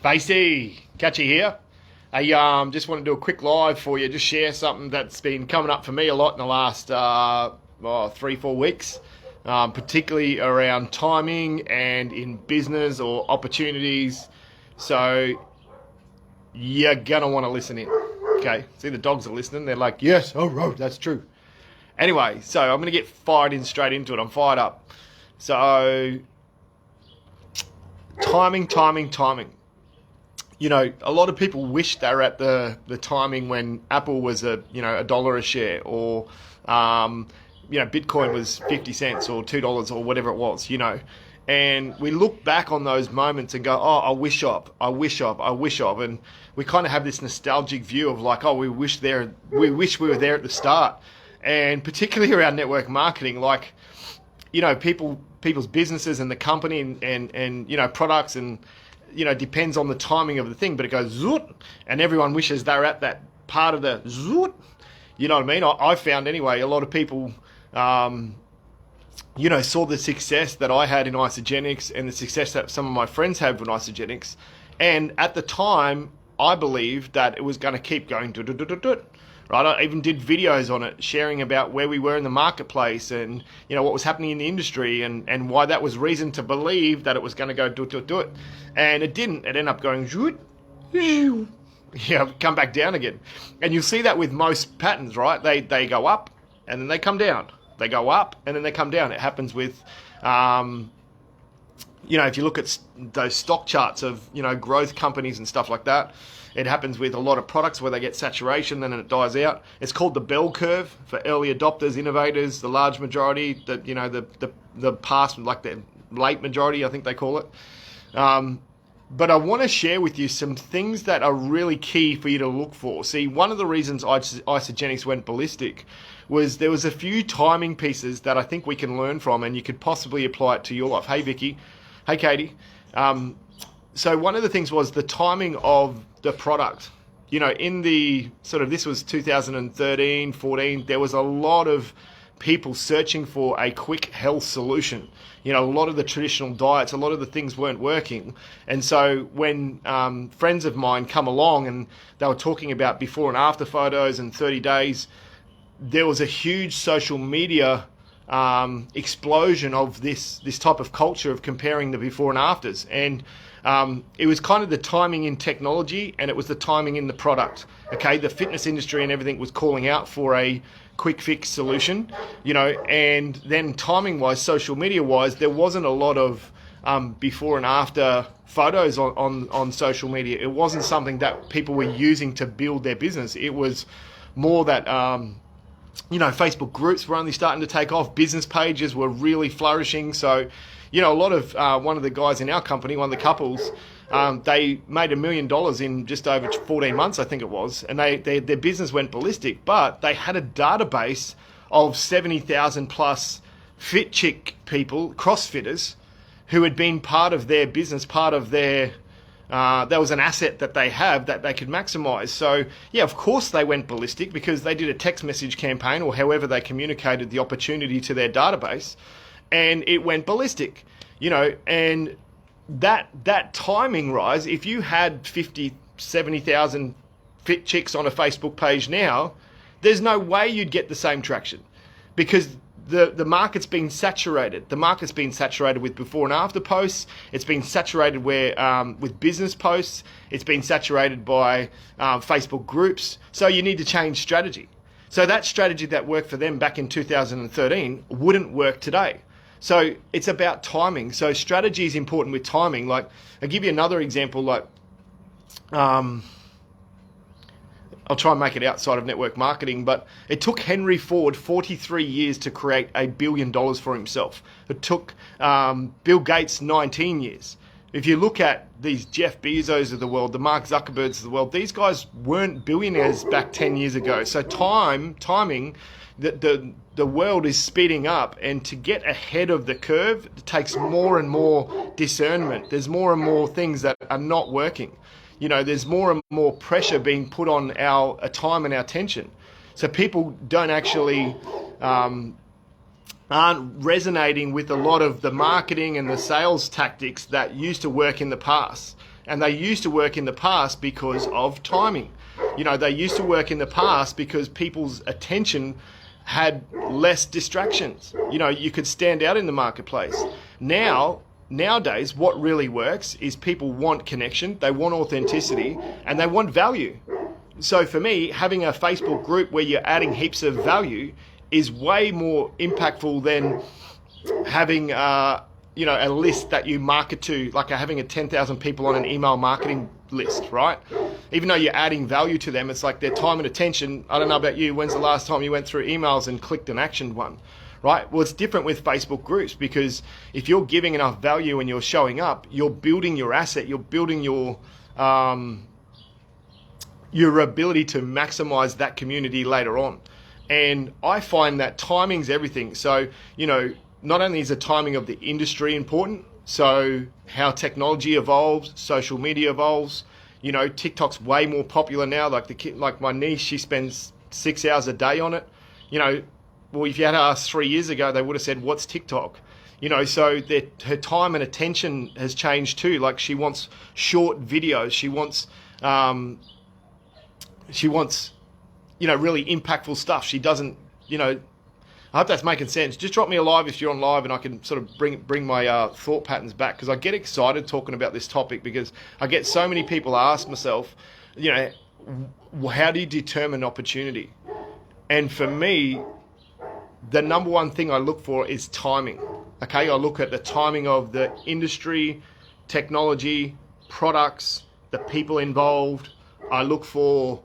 Facey, Catchy here. I just want to do a quick live for you, just share something that's been coming up for me a lot in the last 3-4 weeks, particularly around timing and in business or opportunities. So you're gonna want to listen in. Okay, see, the dogs are listening. They're like, yes, oh right, that's true. Anyway, so I'm gonna get fired in straight into it. I'm fired up. So timing. You know, a lot of people wish they were at the timing when Apple was $1 a share, or Bitcoin was 50 cents or $2 or whatever it was, And we look back on those moments and go, oh, I wish of. And we kind of have this nostalgic view of like, oh, we wish we were there at the start. And particularly around network marketing, like, people's businesses and the company and products and, depends on the timing of the thing, but it goes zoot, and everyone wishes they're at that part of the zoot. You know what I mean? I found anyway, a lot of people, saw the success that I had in Isogenics and the success that some of my friends have in Isogenics. And at the time, I believed that it was going to keep going right? I even did videos on it, sharing about where we were in the marketplace and, what was happening in the industry and why that was reason to believe that it was going to go do it. And it didn't. It ended up going, come back down again. And you'll see that with most patterns, right? They go up and then they come down. They go up and then they come down. It happens with, if you look at those stock charts of, growth companies and stuff like that, it happens with a lot of products where they get saturation, then it dies out. It's called the bell curve for early adopters, innovators, the large majority, the past, like the late majority, I think they call it. But I want to share with you some things that are really key for you to look for. See, one of the reasons Isogenics went ballistic was there was a few timing pieces that I think we can learn from, and you could possibly apply it to your life. Hey, Vicky. Hey, Katie. So one of the things was the timing of the product. In the this was 2013, 14, there was a lot of people searching for a quick health solution. A lot of the traditional diets, a lot of the things weren't working. And so when friends of mine come along and they were talking about before and after photos and 30 days, there was a huge social media explosion of this type of culture of comparing the before and afters. And it was kind of the timing in technology, and it was the timing in the product. Okay, the fitness industry and everything was calling out for a quick fix solution, and then timing wise, social media wise, there wasn't a lot of before and after photos on social media. It wasn't something that people were using to build their business. It was more that Facebook groups were only starting to take off. Business pages were really flourishing. So, a lot of one of the guys in our company, one of the couples, they made $1 million in just over 14 months, I think it was, and their business went ballistic. But they had a database of 70,000 plus fit chick people, CrossFitters, who had been part of their business, part of their that was an asset that they have that they could maximize. So, yeah, of course they went ballistic because they did a text message campaign or however they communicated the opportunity to their database, and it went ballistic, and that timing rise, if you had 50, 70,000 fit chicks on a Facebook page now, there's no way you'd get the same traction because the market's been saturated. The market's been saturated with before and after posts. It's been saturated with business posts. It's been saturated by Facebook groups. So you need to change strategy. So that strategy that worked for them back in 2013 wouldn't work today. So it's about timing. So strategy is important with timing. Like, I'll give you another example. Like, I'll try and make it outside of network marketing, but it took Henry Ford 43 years to create $1 billion for himself. It took Bill Gates 19 years. If you look at these Jeff Bezos of the world, the Mark Zuckerbergs of the world, these guys weren't billionaires back 10 years ago. So timing, the world is speeding up, and to get ahead of the curve, it takes more and more discernment. There's more and more things that are not working. There's more and more pressure being put on our time and our attention. So people don't actually aren't resonating with a lot of the marketing and the sales tactics that used to work in the past. And they used to work in the past because of timing. They used to work in the past because people's attention had less distractions. You could stand out in the marketplace. Nowadays, what really works is people want connection, they want authenticity, and they want value. So for me, having a Facebook group where you're adding heaps of value is way more impactful than having a list that you market to, like having 10,000 people on an email marketing list, right? Even though you're adding value to them, it's like their time and attention. I don't know about you, when's the last time you went through emails and clicked an actioned one, right? Well, it's different with Facebook groups, because if you're giving enough value and you're showing up, you're building your asset, you're building your ability to maximize that community later on. And I find that timing's everything. So, not only is the timing of the industry important, so how technology evolves, social media evolves. TikTok's way more popular now. Like my niece, she spends 6 hours a day on it. Well, if you had asked 3 years ago, they would have said, "What's TikTok?" So her time and attention has changed too. Like, she wants short videos. She wants really impactful stuff. She doesn't, I hope that's making sense. Just drop me a live if you're on live, and I can sort of bring my thought patterns back, because I get excited talking about this topic, because I get so many people ask myself, how do you determine opportunity? And for me, the number one thing I look for is timing. Okay, I look at the timing of the industry, technology, products, the people involved. I look for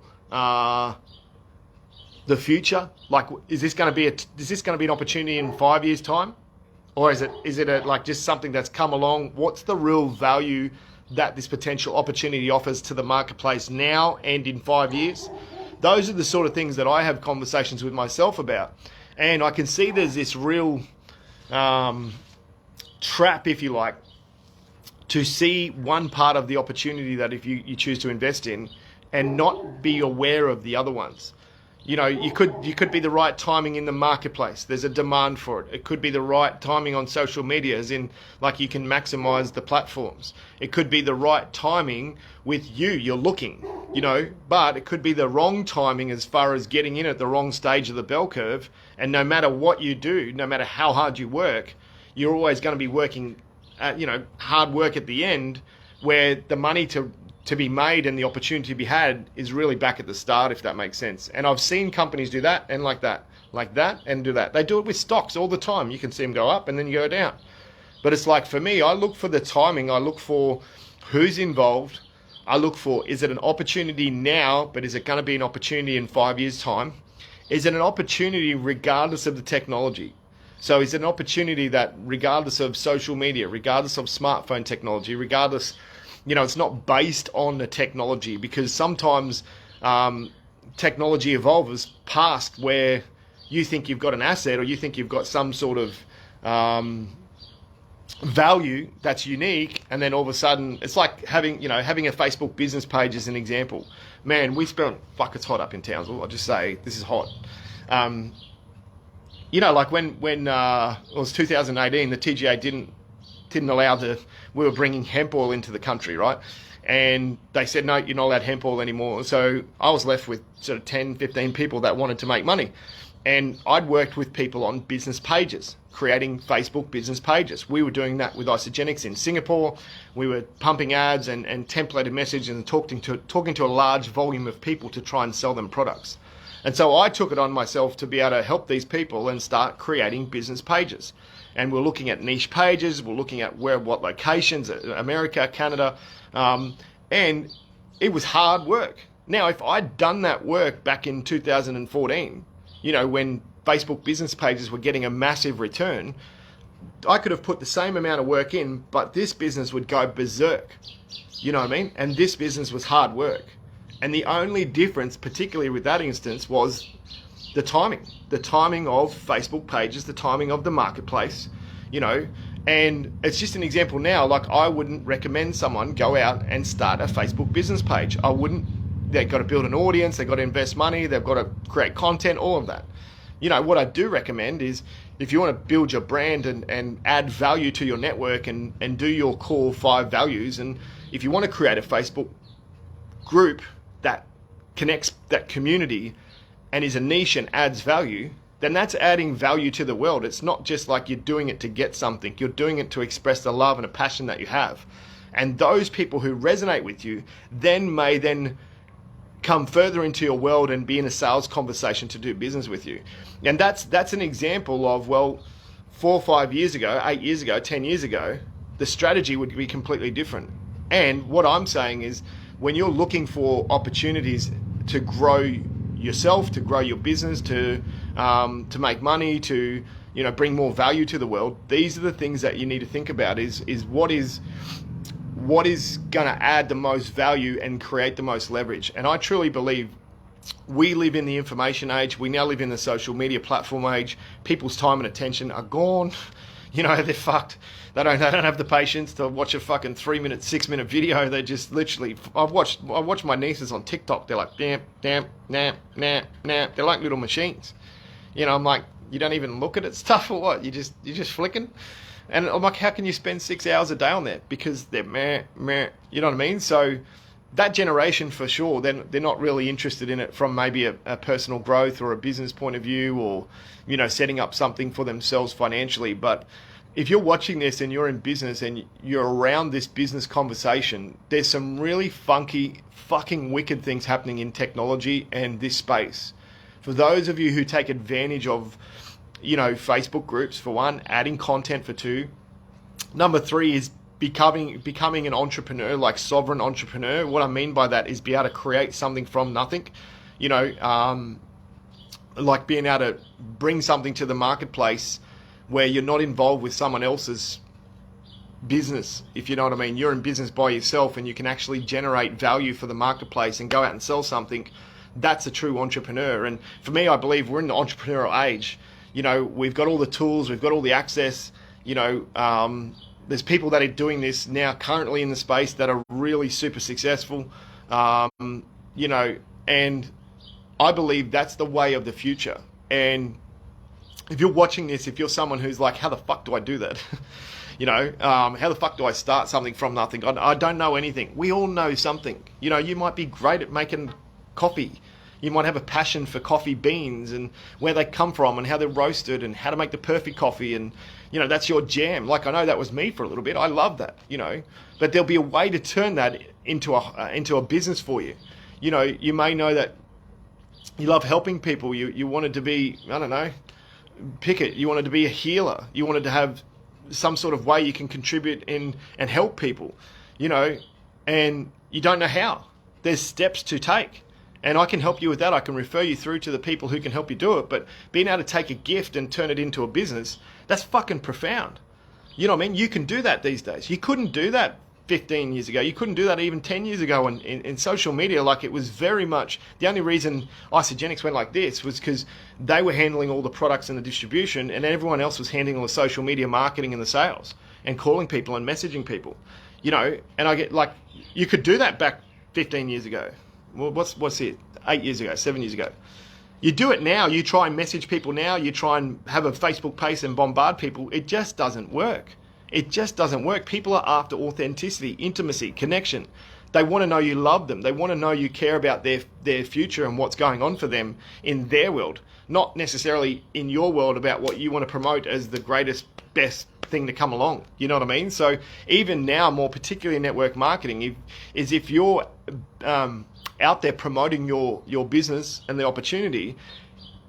the future. Like, is this going to be an opportunity in 5 years' time, or is it like just something that's come along? What's the real value that this potential opportunity offers to the marketplace now and in 5 years? Those are the sort of things that I have conversations with myself about, and I can see there's this real trap, if you like, to see one part of the opportunity that if you choose to invest in, and not be aware of the other ones. You could be the right timing in the marketplace. There's a demand for it. It could be the right timing on social media, as in, like, you can maximize the platforms. It could be the right timing with you're looking, but it could be the wrong timing as far as getting in at the wrong stage of the bell curve. And no matter what you do, no matter how hard you work, you're always going to be working at, hard work at the end, where the money to be made and the opportunity to be had is really back at the start, if that makes sense. And I've seen companies do that and like that and do that. They do it with stocks all the time. You can see them go up and then you go down. But it's like, for me, I look for the timing. I look for who's involved. I look for, is it an opportunity now, but is it going to be an opportunity in 5 years' time? Is it an opportunity regardless of the technology? So is it an opportunity that, regardless of social media, regardless of smartphone technology, regardless, it's not based on the technology? Because sometimes technology evolves past where you think you've got an asset, or you think you've got some sort of value that's unique, and then all of a sudden it's like having a Facebook business page as an example. Man, it's hot up in Townsville. I'll just say this is hot. Like when it was 2018, the TGA didn't allow we were bringing hemp oil into the country, right? And they said, no, you're not allowed hemp oil anymore. So I was left with sort of 10, 15 people that wanted to make money. And I'd worked with people on business pages, creating Facebook business pages. We were doing that with Isogenics in Singapore. We were pumping ads and templated messages and talking to a large volume of people to try and sell them products. And so I took it on myself to be able to help these people and start creating business pages. And we're looking at niche pages. We're looking at what locations, America, Canada. And it was hard work. Now, if I'd done that work back in 2014, when Facebook business pages were getting a massive return, I could have put the same amount of work in, but this business would go berserk. You know what I mean? And this business was hard work. And the only difference, particularly with that instance, was the timing of Facebook pages, the timing of the marketplace, and it's just an example now. Like, I wouldn't recommend someone go out and start a Facebook business page. I wouldn't. They've got to build an audience, they've got to invest money, they've got to create content, all of that. What I do recommend is, if you want to build your brand and add value to your network and do your core 5 values, and if you want to create a Facebook group that connects that community and is a niche and adds value, then that's adding value to the world. It's not just like you're doing it to get something. You're doing it to express the love and a passion that you have. And those people who resonate with you may come further into your world and be in a sales conversation to do business with you. And that's an example of, well, 4 or 5 years ago, 8 years ago, 10 years ago, the strategy would be completely different. And what I'm saying is, when you're looking for opportunities to grow yourself, to grow your business, to make money, to bring more value to the world, these are the things that you need to think about. Is what is going to add the most value and create the most leverage. And I truly believe we live in the information age. We now live in the social media platform age. People's time and attention are gone. They're fucked. They don't have the patience to watch a fucking 3-minute, 6-minute video. They just literally. I've watched my nieces on TikTok. They're like, damn, nah. They're like little machines. I'm like, you don't even look at it stuff or what? You're just flicking. And I'm like, how can you spend 6 hours a day on that? Because they're meh. You know what I mean? So that generation, for sure, they're not really interested in it from maybe a personal growth or a business point of view, or setting up something for themselves financially. But if you're watching this and you're in business and you're around this business conversation, there's some really funky, fucking wicked things happening in technology and this space. For those of you who take advantage of Facebook groups, for one, adding content, for two. Number 3 is becoming an entrepreneur, like sovereign entrepreneur. What I mean by that is be able to create something from nothing, like being able to bring something to the marketplace where you're not involved with someone else's business, if you know what I mean. You're in business by yourself and you can actually generate value for the marketplace and go out and sell something. That's a true entrepreneur. And for me, I believe we're in the entrepreneurial age. We've got all the tools, we've got all the access. There's people that are doing this now currently in the space that are really super successful. And I believe that's the way of the future. And if you're watching this, if you're someone who's like, how the fuck do I do that? How the fuck do I start something from nothing? I don't know anything. We all know something. You might be great at making coffee. You might have a passion for coffee beans and where they come from and how they're roasted and how to make the perfect coffee. And, that's your jam. Like, I know that was me for a little bit. I love that, but there'll be a way to turn that into a business for you. You may know that you love helping people. You wanted to be, I don't know, pick it. You wanted to be a healer. You wanted to have some sort of way you can contribute in and help people, and you don't know how. There's steps to take. And I can help you with that. I can refer you through to the people who can help you do it. But being able to take a gift and turn it into a business, that's fucking profound. You know what I mean? You can do that these days. You couldn't do that 15 years ago. You couldn't do that even 10 years ago in social media. Like, it was very much, the only reason Isogenics went like this was because they were handling all the products and the distribution, and everyone else was handling all the social media marketing and the sales and calling people and messaging people. And I get, like, you could do that back 15 years ago. Well, what's it? 8 years ago, 7 years ago. You do it now. You try and message people now. You try and have a Facebook page and bombard people. It just doesn't work. It just doesn't work. People are after authenticity, intimacy, connection. They want to know you love them. They want to know you care about their future and what's going on for them in their world, not necessarily in your world about what you want to promote as the greatest, best thing to come along. You know what I mean? So even now, more particularly in network marketing, if you're out there promoting your business and the opportunity,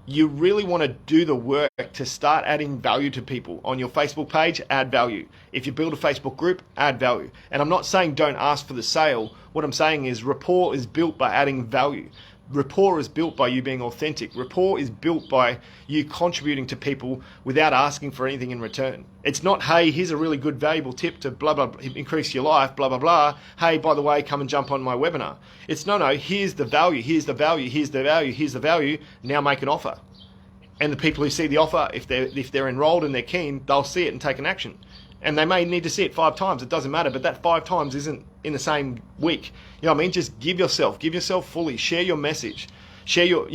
you really want to do the work to start adding value to people. On your Facebook page, add value. If you build a Facebook group, add value. And I'm not saying don't ask for the sale. What I'm saying is rapport is built by adding value. Rapport is built by you being authentic. Rapport is built by you contributing to people without asking for anything in return. It's not, hey, here's a really good valuable tip to blah, blah, blah, increase your life, blah, blah, blah. Hey, by the way, come and jump on my webinar. It's no, here's the value, here's the value, here's the value, here's the value. Now make an offer. And the people who see the offer, if they're enrolled and they're keen, they'll see it and take an action. And they may need to see it 5 times. It doesn't matter. But that 5 times isn't in the same week. You know what I mean? Just give yourself fully. Share your message. Share your,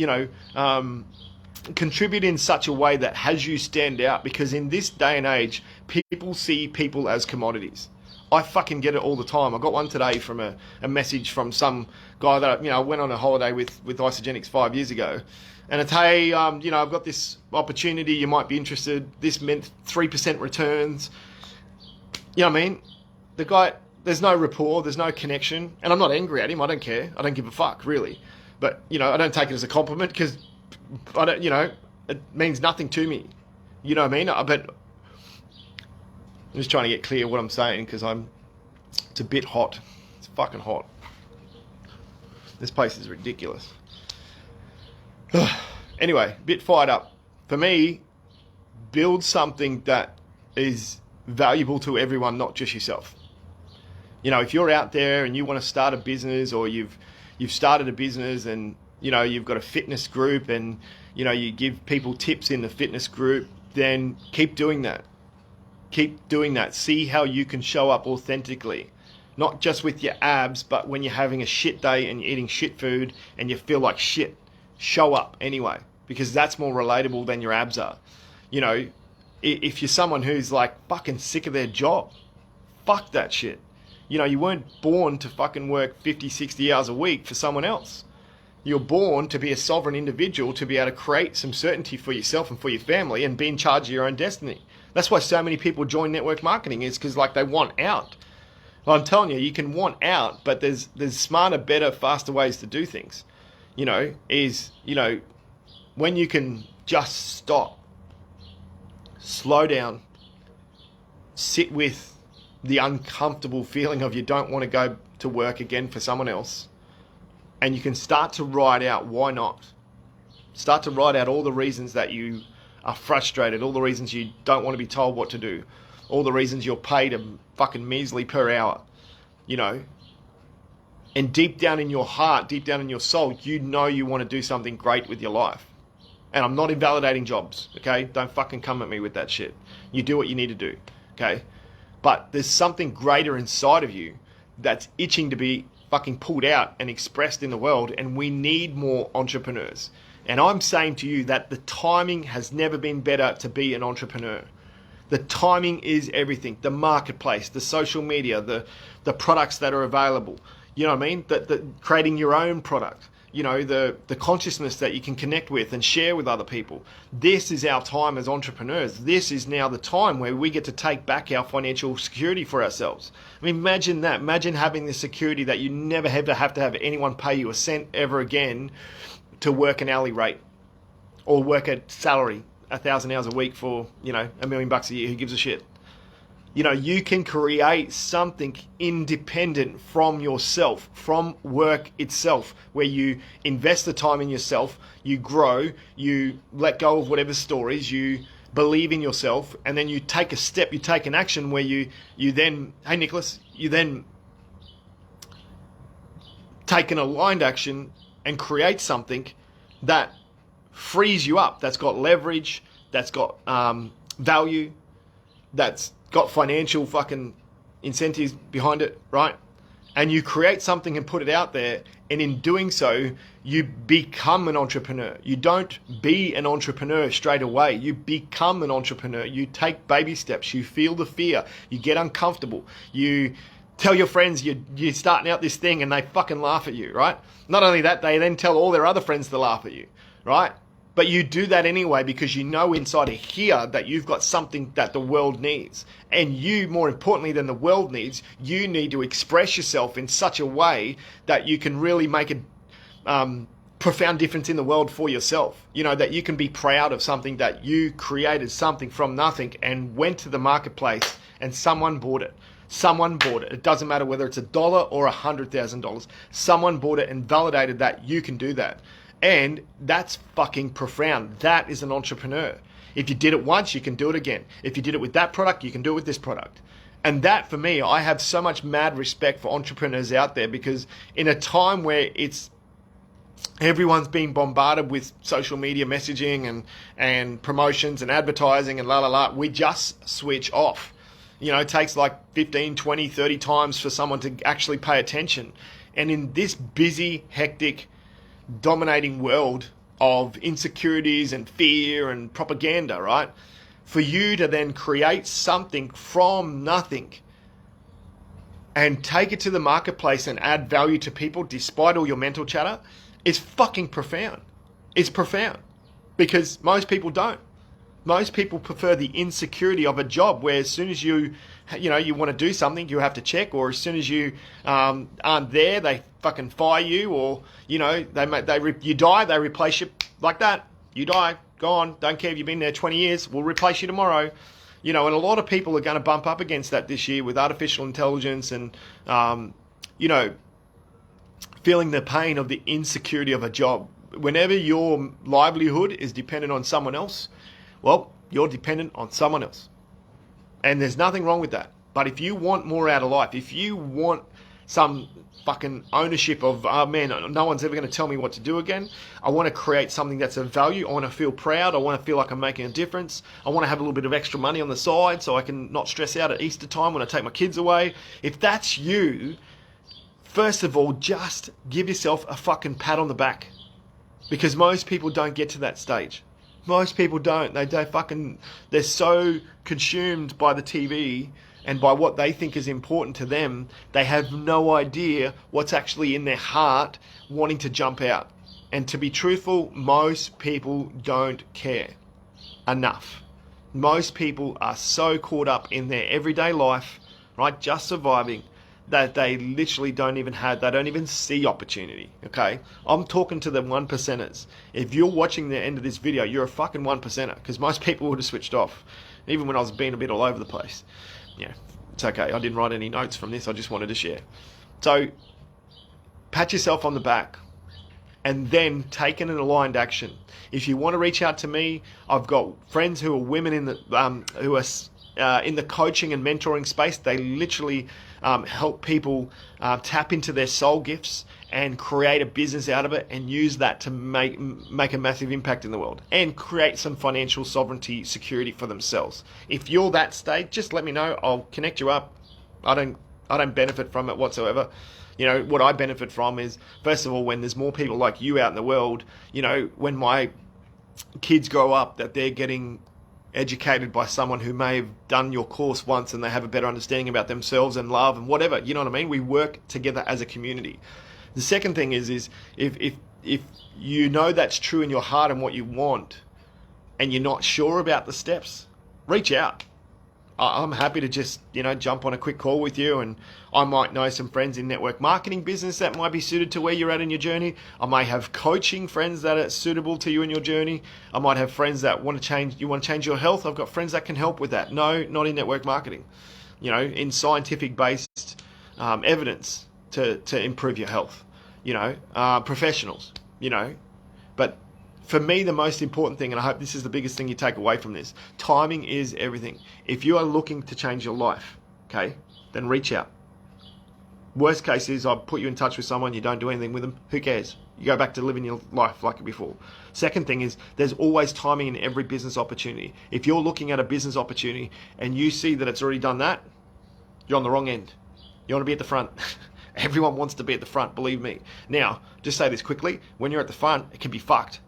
contribute in such a way that has you stand out. Because in this day and age, people see people as commodities. I fucking get it all the time. I got one today from a message from some guy that, you know, I went on a holiday with Isogenics 5 years ago. And it's, hey, you know, I've got this opportunity. You might be interested. This meant 3% returns. You know what I mean? The guy, there's no rapport. There's no connection. And I'm not angry at him. I don't care. I don't give a fuck, really. But, you know, I don't take it as a compliment because, I don't, you know, it means nothing to me. You know what I mean? But I'm just trying to get clear what I'm saying because it's a bit hot. It's fucking hot. This place is ridiculous. Anyway, a bit fired up. For me, build something that is valuable to everyone, not just yourself. You know, if you're out there and you want to start a business, or you've started a business and, you know, you've got a fitness group and, you know, you give people tips in the fitness group, then keep doing that. Keep doing that. See how you can show up authentically. Not just with your abs, but when you're having a shit day and you're eating shit food and you feel like shit. Show up anyway, because that's more relatable than your abs are. You know, if you're someone who's like fucking sick of their job, fuck that shit. You know, you weren't born to fucking work 50, 60 hours a week for someone else. You're born to be a sovereign individual, to be able to create some certainty for yourself and for your family and be in charge of your own destiny. That's why so many people join network marketing, is because like they want out. Well, I'm telling you, you can want out, but there's smarter, better, faster ways to do things. You know, is, you know, when you can just stop, slow down, sit with the uncomfortable feeling of you don't want to go to work again for someone else, and you can start to write out why not. Start to write out all the reasons that you are frustrated, all the reasons you don't want to be told what to do, all the reasons you're paid a fucking measly per hour, you know. And deep down in your heart, deep down in your soul, you know you want to do something great with your life. And I'm not invalidating jobs, okay? Don't fucking come at me with that shit. You do what you need to do, okay? But there's something greater inside of you that's itching to be fucking pulled out and expressed in the world, and we need more entrepreneurs. And I'm saying to you that the timing has never been better to be an entrepreneur. The timing is everything. The marketplace, the social media, the products that are available. You know what I mean? The creating your own product. You know, the consciousness that you can connect with and share with other people. This is our time as entrepreneurs. This is now the time where we get to take back our financial security for ourselves. I mean, imagine that. Imagine having the security that you never ever have to have anyone pay you a cent ever again to work an hourly rate or work a salary, 1,000 hours a week for, you know, $1 million a year. Who gives a shit? You know, you can create something independent from yourself, from work itself, where you invest the time in yourself, you grow, you let go of whatever stories, you believe in yourself, and then you take a step, you take an action where you then, hey Nicholas, you then take an aligned action and create something that frees you up, that's got leverage, that's got value, that's got financial fucking incentives behind it, right? And you create something and put it out there, and in doing so, you become an entrepreneur. You don't be an entrepreneur straight away. You become an entrepreneur. You take baby steps. You feel the fear. You get uncomfortable. You tell your friends you're starting out this thing, and they fucking laugh at you, right? Not only that, they then tell all their other friends to laugh at you, right? But you do that anyway because you know inside of here that you've got something that the world needs. And you, more importantly than the world needs, you need to express yourself in such a way that you can really make a profound difference in the world for yourself. You know, that you can be proud of something that you created, something from nothing, and went to the marketplace and someone bought it. Someone bought it. It doesn't matter whether it's $1 or $100,000. Someone bought it and validated that you can do that. And that's fucking profound. That is an entrepreneur. If you did it once, you can do it again. If you did it with that product, you can do it with this product. And that, for me, I have so much mad respect for entrepreneurs out there, because in a time where everyone's being bombarded with social media messaging and promotions and advertising and we just switch off. You know, it takes like 15, 20, 30 times for someone to actually pay attention. And in this busy, hectic, dominating world of insecurities and fear and propaganda, right? For you to then create something from nothing and take it to the marketplace and add value to people despite all your mental chatter is fucking profound. It's profound because most people don't. Most people prefer the insecurity of a job where as soon as you want to do something, you have to check, or as soon as you aren't there, they fucking fire you, or you die, they replace you like that. You die, gone. Don't care if you've been there 20 years. We'll replace you tomorrow. And a lot of people are going to bump up against that this year with artificial intelligence and feeling the pain of the insecurity of a job. Whenever your livelihood is dependent on someone else, well, you're dependent on someone else. And there's nothing wrong with that. But if you want more out of life, if you want some fucking ownership of, man, no one's ever going to tell me what to do again. I want to create something that's of value. I want to feel proud. I want to feel like I'm making a difference. I want to have a little bit of extra money on the side so I can not stress out at Easter time when I take my kids away. If that's you, first of all, just give yourself a fucking pat on the back. Because most people don't get to that stage. Most people don't. They're so consumed by the TV and by what they think is important to them, they have no idea what's actually in their heart wanting to jump out. And to be truthful, most people don't care enough. Most people are so caught up in their everyday life, right, just surviving, that they literally don't even see opportunity, okay? I'm talking to the 1%ers. If you're watching the end of this video, you're a fucking 1%er, because most people would have switched off, even when I was being a bit all over the place. Yeah, it's okay. I didn't write any notes from this. I just wanted to share. So, pat yourself on the back, and then take an aligned action. If you want to reach out to me, I've got friends who are women in the coaching and mentoring space. They literally help people tap into their soul gifts and create a business out of it and use that to make a massive impact in the world and create some financial sovereignty, security for themselves. If you're that stage, just let me know. I'll connect you up. I don't benefit from it whatsoever. What I benefit from is, first of all, when there's more people like you out in the world, when my kids grow up, that they're getting educated by someone who may have done your course once and they have a better understanding about themselves and love and whatever, you know what I mean? We work together as a community. The second thing is if you know that's true in your heart and what you want and you're not sure about the steps, reach out. I'm happy to just, jump on a quick call with you, and I might know some friends in network marketing business that might be suited to where you're at in your journey. I may have coaching friends that are suitable to you in your journey. I might have friends that want to change your health. I've got friends that can help with that. No, not in network marketing. In scientific based evidence to improve your health. Professionals, but for me, the most important thing, and I hope this is the biggest thing you take away from this, timing is everything. If you are looking to change your life, okay, then reach out. Worst case is I put you in touch with someone, you don't do anything with them, who cares? You go back to living your life like before. Second thing is, there's always timing in every business opportunity. If you're looking at a business opportunity and you see that it's already done that, you're on the wrong end. You want to be at the front. Everyone wants to be at the front, believe me. Now, just say this quickly, when you're at the front, it can be fucked.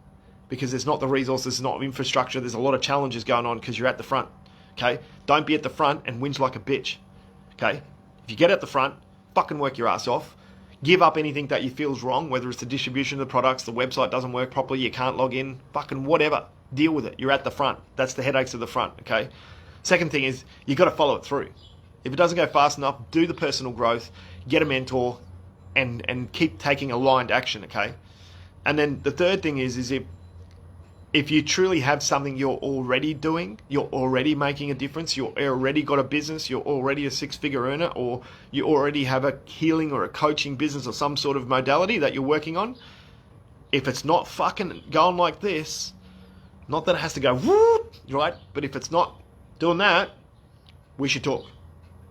Because there's not the resources, there's not infrastructure, there's a lot of challenges going on because you're at the front, okay? Don't be at the front and whinge like a bitch, okay? If you get at the front, fucking work your ass off. Give up anything that you feel is wrong, whether it's the distribution of the products, the website doesn't work properly, you can't log in, fucking whatever. Deal with it. You're at the front. That's the headaches of the front, okay? Second thing is, you got to follow it through. If it doesn't go fast enough, do the personal growth, get a mentor, and keep taking aligned action, okay? And then the third thing is if you truly have something you're already doing, you're already making a difference, you're already got a business, you're already a six-figure earner, or you already have a healing or a coaching business or some sort of modality that you're working on, if it's not fucking going like this, not that it has to go whoop, right? But if it's not doing that, we should talk,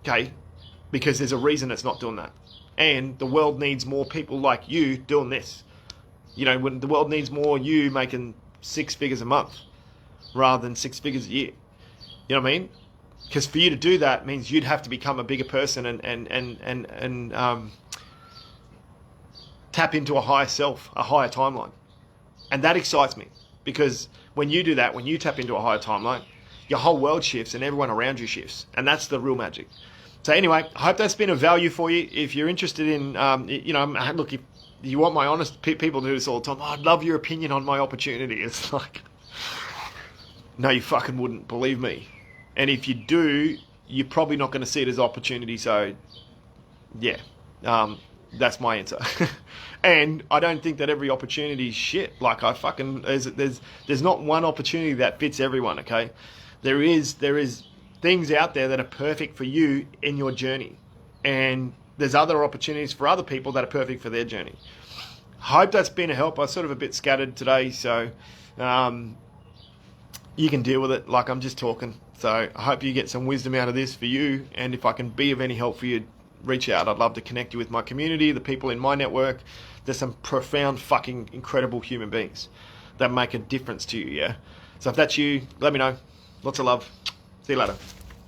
okay? Because there's a reason it's not doing that. And the world needs more people like you doing this. When the world needs more you making 6 figures a month rather than 6 figures a year. You know what I mean? Because for you to do that means you'd have to become a bigger person and tap into a higher self, a higher timeline. And that excites me because when you do that, when you tap into a higher timeline, your whole world shifts and everyone around you shifts. And that's the real magic. So anyway, I hope that's been of value for you. If you're interested in, look, if you want my honest, people do this all the time. Oh, I'd love your opinion on my opportunity. It's like, no, you fucking wouldn't, believe me. And if you do, you're probably not going to see it as opportunity. So, yeah, that's my answer. And I don't think that every opportunity is shit. Like there's not one opportunity that fits everyone. Okay, there is things out there that are perfect for you in your journey, and there's other opportunities for other people that are perfect for their journey. Hope that's been a help. I'm sort of a bit scattered today, so you can deal with it. Like, I'm just talking. So I hope you get some wisdom out of this for you, and if I can be of any help for you, reach out. I'd love to connect you with my community, the people in my network. There's some profound, fucking incredible human beings that make a difference to you, yeah? So if that's you, let me know. Lots of love. See you later.